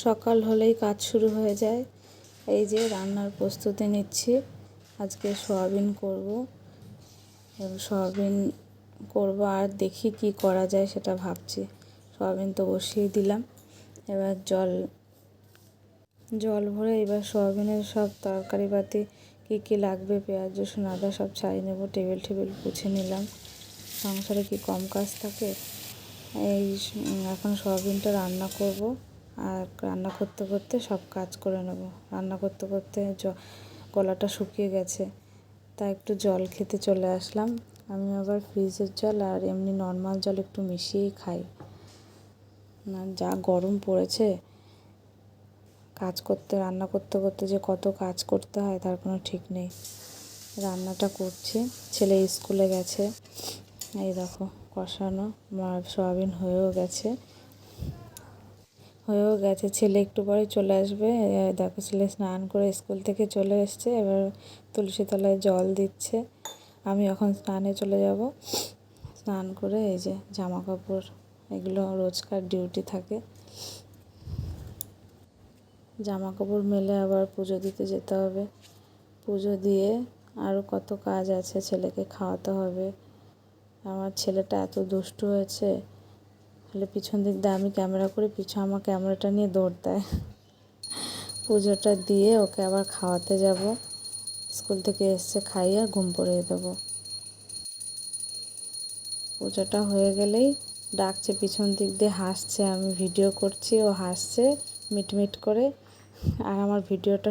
সকাল হলেই কাজ শুরু হয়ে যায়। এই যে রান্নার প্রস্তুতি নিচ্ছি। আজকে সয়াবিন করব। সয়াবিন করব আর দেখি কি করা যায় সেটা ভাবছি। সয়াবিন তো বসিয়ে দিলাম। এবার জল ভরে এবার সয়াবিনের সব তরকারিপাতি কী লাগবে, পেঁয়াজ রসুন আদা সব ছাড়িয়ে নেব। টেবিল পুছে নিলাম। সংসারে কি কম কাজ থাকে। এখন সয়াবিনটা রান্না করব। আর রান্না করতে করতে সব কাজ করে নেব। রান্না করতে করতে গলাটা শুকিয়ে গেছে, তাই একটু জল খেতে চলে আসলাম। আমি আবার ফ্রিজের জল আর এমনি নর্মাল জল একটু মিশিয়েই খাই। না, যা গরম পড়েছে, রান্না করতে করতে যে কত কাজ করতে হয় তার কোনো ঠিক নেই। রান্নাটা করছি। ছেলে স্কুলে গেছে। এই দেখো কষানো সয়াবিন হয়েও গেছে। ছেলে একটু পরে চলে আসবে। দেখো ছেলে স্নান করে স্কুল থেকে চলে এসছে। এবার তুলসী তলায় জল দিচ্ছে। আমি এখন স্নানে চলে যাব। স্নান করে এই যে জামা কাপড়, এগুলো রোজকার ডিউটি থাকে। জামা কাপড় মেলে আবার পুজো দিতে যেতে হবে। পুজো দিয়ে আরও কত কাজ আছে। ছেলেকে খাওয়াতে হবে। আমার ছেলেটা এত দুষ্টু হয়েছে, তাহলে পিছন দিক দিয়ে আমি ক্যামেরা করি, আমার ক্যামেরাটা নিয়ে দৌড় দেয়। পুজোটা দিয়ে ওকে আবার খাওয়াতে যাব। স্কুল থেকে এসে খাইয়ে ঘুম পাড়িয়ে দেবো। পুজোটা হয়ে গেলেই ডাকছে পিছন দিক দিয়ে, হাসছে। আমি ভিডিও করছি, ও হাসছে মিটমিট করে। আর আমার ভিডিওটা